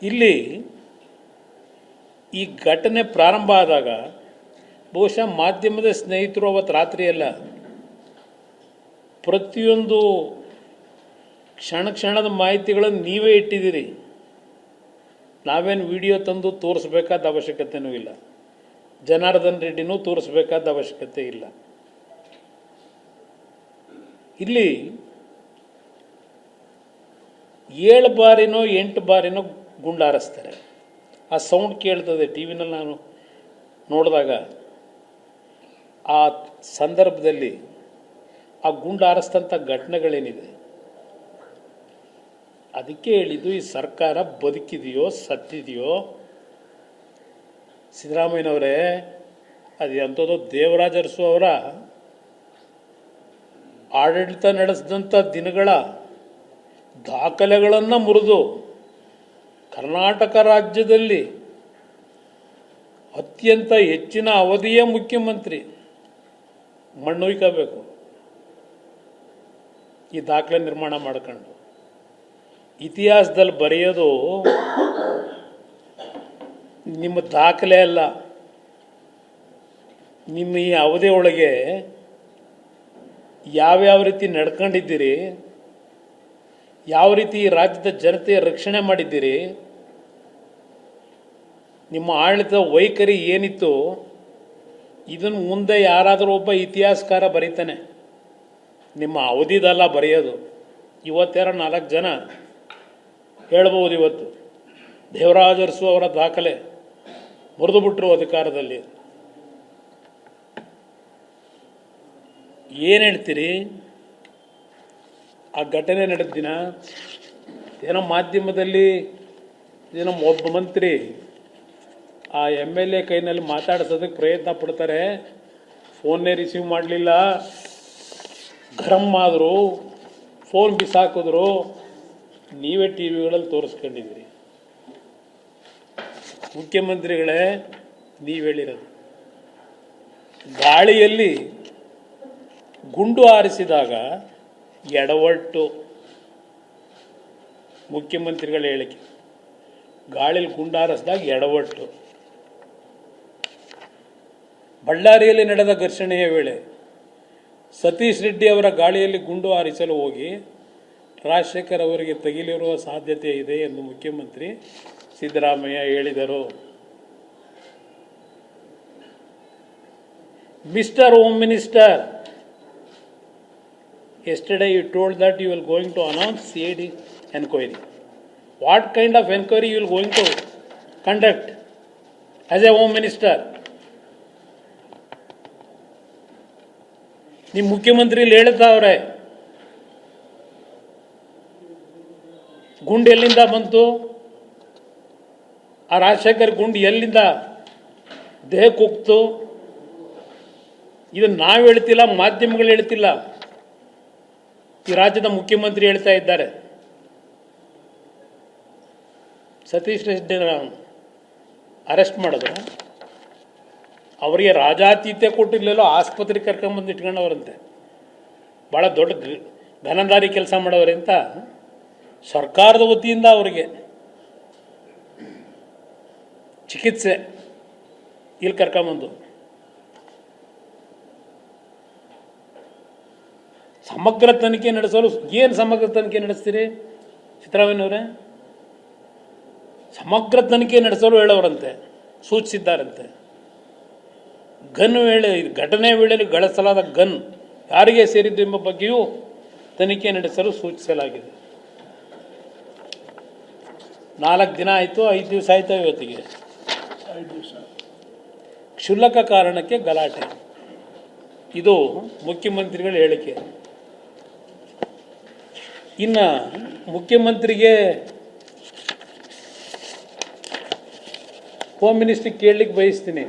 ಇಲ್ಲಿ ಈ ಘಟನೆ ಪ್ರಾರಂಭ ಆದಾಗ ಬಹುಶಃ ಮಾಧ್ಯಮದ ಸ್ನೇಹಿತರು ಅವತ್ತು ರಾತ್ರಿ ಎಲ್ಲ ಪ್ರತಿಯೊಂದು ಕ್ಷಣ ಕ್ಷಣದ ಮಾಹಿತಿಗಳನ್ನು ನೀವೇ ಇಟ್ಟಿದ್ದೀರಿ. ನಾವೇನು ವಿಡಿಯೋ ತಂದು ತೋರಿಸ್ಬೇಕಾದ ಅವಶ್ಯಕತೆಯೂ ಇಲ್ಲ, ಜನಾರ್ದನ್ ರೆಡ್ಡಿನೂ ತೋರಿಸ್ಬೇಕಾದ ಅವಶ್ಯಕತೆ ಇಲ್ಲ. ಇಲ್ಲಿ 7 ಬಾರಿನೋ 8 ಬಾರಿನೋ ಗುಂಡಾರಿಸ್ತಾರೆ. ಆ ಸೌಂಡ್ ಕೇಳ್ತದೆ ಟಿ ವಿನಲ್ಲಿ. ನಾನು ನೋಡಿದಾಗ ಆ ಸಂದರ್ಭದಲ್ಲಿ ಆ ಗುಂಡಾರಿಸ್ತಂಥ ಘಟನೆಗಳೇನಿದೆ, ಅದಕ್ಕೆ ಹೇಳಿದ್ದು ಈ ಸರ್ಕಾರ ಬದುಕಿದೆಯೋ ಸತ್ತಿದೆಯೋ. ಸಿದ್ದರಾಮಯ್ಯನವರೇ, ಅದು ಎಂಥದ್ದು ದೇವರಾಜ ಅರಸು ಅವರ ಆಡಳಿತ ನಡೆಸಿದಂಥ ದಿನಗಳ ದಾಖಲೆಗಳನ್ನು ಮುರಿದು ಕರ್ನಾಟಕ ರಾಜ್ಯದಲ್ಲಿ ಅತ್ಯಂತ ಹೆಚ್ಚಿನ ಅವಧಿಯ ಮುಖ್ಯಮಂತ್ರಿ ಮಣ್ಣೊಯ್ಕೋಬೇಕು ಈ ದಾಖಲೆ ನಿರ್ಮಾಣ ಮಾಡ್ಕೊಂಡು. ಇತಿಹಾಸದಲ್ಲಿ ಬರೆಯೋದು ನಿಮ್ಮ ದಾಖಲೆ ಅಲ್ಲ, ನಿಮ್ಮ ಈ ಅವಧಿ ಒಳಗೆ ಯಾವ್ಯಾವ ರೀತಿ ನಡ್ಕೊಂಡಿದ್ದೀರಿ, ಯಾವ ರೀತಿ ರಾಜ್ಯದ ಜನತೆಯ ರಕ್ಷಣೆ ಮಾಡಿದ್ದೀರಿ, ನಿಮ್ಮ ಆಡಳಿತ ವೈಖರಿ ಏನಿತ್ತು, ಇದನ್ನು ಮುಂದೆ ಯಾರಾದರೂ ಒಬ್ಬ ಇತಿಹಾಸಕಾರ ಬರೀತಾನೆ. ನಿಮ್ಮ ಅವಧಿದಲ್ಲ ಬರೆಯೋದು. ಇವತ್ತಾರ 4 ಜನ ಹೇಳ್ಬೋದು, ಇವತ್ತು ದೇವರಾಜ ಅರಸು ಅವರ ದಾಖಲೆ ಮುರಿದು ಬಿಟ್ಟರು ಅಧಿಕಾರದಲ್ಲಿ. ಏನು ಹೇಳ್ತೀರಿ? ಆ ಘಟನೆ ನಡೆದ ದಿನ ಏನೋ ಮಾಧ್ಯಮದಲ್ಲಿ ಏನೋ ಒಬ್ಬ ಮಂತ್ರಿ ಆ MLA ಕೈನಲ್ಲಿ ಮಾತಾಡ್ಸೋದಕ್ಕೆ ಪ್ರಯತ್ನ ಪಡ್ತಾರೆ, ಫೋನ್ನೇ ರಿಸೀವ್ ಮಾಡಲಿಲ್ಲ, ಗರಂ ಆದರು, ಫೋನ್ ಬಿಸಾಕಿದ್ರು. ನೀವೇ ಟಿ ವಿಗಳಲ್ಲಿ ತೋರಿಸ್ಕೊಂಡಿದ್ದೀರಿ. ಮುಖ್ಯಮಂತ್ರಿಗಳೇ, ನೀವು ಹೇಳಿರೋದು ಗಾಳಿಯಲ್ಲಿ ಗುಂಡು ಹಾರಿಸಿದಾಗ ಎಡವಟ್ಟು. ಮುಖ್ಯಮಂತ್ರಿಗಳ ಹೇಳಿಕೆ, ಗಾಳಿಯಲ್ಲಿ ಗುಂಡು ಹಾರಿಸಿದಾಗ ಎಡವಟ್ಟು. ಬಳ್ಳಾರಿಯಲ್ಲಿ ನಡೆದ ಘರ್ಷಣೆಯ ವೇಳೆ ಸತೀಶ್ ರೆಡ್ಡಿ ಅವರ ಗಾಳಿಯಲ್ಲಿ ಗುಂಡು ಹಾರಿಸಲು ಹೋಗಿ ರಾಜಶೇಖರ್ ಅವರಿಗೆ ತಗುಲಿರುವ ಸಾಧ್ಯತೆ ಇದೆ ಎಂದು ಮುಖ್ಯಮಂತ್ರಿ ಸಿದ್ದರಾಮಯ್ಯ ಹೇಳಿದರು. Mister home minister, yesterday you told that you will going to announce CID enquiry. What kind of enquiry you will going to conduct as a home minister? ನಿಮ್ಮ ಮುಖ್ಯಮಂತ್ರಿ ಹೇಳ್ತಾವ್ರೆ ಗುಂಡು ಎಲ್ಲಿಂದ ಬಂತು, ಆ ರಾಜಶೇಖರ್ ಗುಂಡು ಎಲ್ಲಿಂದ ದೇಹಕ್ಕೆ ಹೋಗ್ತು, ಇದನ್ನು ನಾವು ಹೇಳ್ತಿಲ್ಲ, ಮಾಧ್ಯಮಗಳು ಹೇಳ್ತಿಲ್ಲ, ಈ ರಾಜ್ಯದ ಮುಖ್ಯಮಂತ್ರಿ ಹೇಳ್ತಾ ಇದ್ದಾರೆ. ಸತೀಶ್ ರೆಡ್ಡಿನ ಅರೆಸ್ಟ್ ಮಾಡಿದ್ರು, ಅವರಿಗೆ ರಾಜಾತೀತ್ಯ ಕೊಟ್ಟಿರ್ಲಿಲ್ಲ, ಆಸ್ಪತ್ರೆಗೆ ಕರ್ಕೊಂಡ್ಬಂದು ಇಟ್ಕೊಂಡವರಂತೆ. ಭಾಳ ದೊಡ್ಡ ಘನದಾರಿ ಕೆಲಸ ಮಾಡೋರೆ ಅಂತ ಸರ್ಕಾರದ ವತಿಯಿಂದ ಅವರಿಗೆ ಚಿಕಿತ್ಸೆ ಇಲ್ಲಿ ಕರ್ಕೊಂಬಂದು. ಸಮಗ್ರ ತನಿಖೆ ನಡೆಸಲು ಏನು ಸಮಗ್ರ ತನಿಖೆ ನಡೆಸ್ತೀರಿ ಸಿದ್ದರಾಮಯ್ಯನವರೇ? ಸಮಗ್ರ ತನಿಖೆ ನಡೆಸಲು ಹೇಳೋರಂತೆ, ಸೂಚಿಸಿದ್ದಾರಂತೆ. ಘಟನೆ ವೇಳೆಯಲ್ಲಿ ಗಳಿಸಲಾದ ಗನ್ ಯಾರಿಗೆ ಸೇರಿದ್ದು ಎಂಬ ಬಗ್ಗೆಯೂ ತನಿಖೆ ನಡೆಸಲು ಸೂಚಿಸಲಾಗಿದೆ. 4 ದಿನ ಆಯಿತು, 5 ದಿವಸ ಆಯಿತು, ಇವತ್ತಿಗೆ 5 ದಿವಸ. ಕ್ಷುಲ್ಲಕ ಕಾರಣಕ್ಕೆ ಗಲಾಟೆ, ಇದು ಮುಖ್ಯಮಂತ್ರಿಗಳ ಹೇಳಿಕೆ. ಇನ್ನು ಮುಖ್ಯಮಂತ್ರಿಗೆ ಹೋಮ್ ಮಿನಿಸ್ಟ್ರಿಗೆ ಕೇಳಲಿಕ್ಕೆ ಬಯಸ್ತೀನಿ.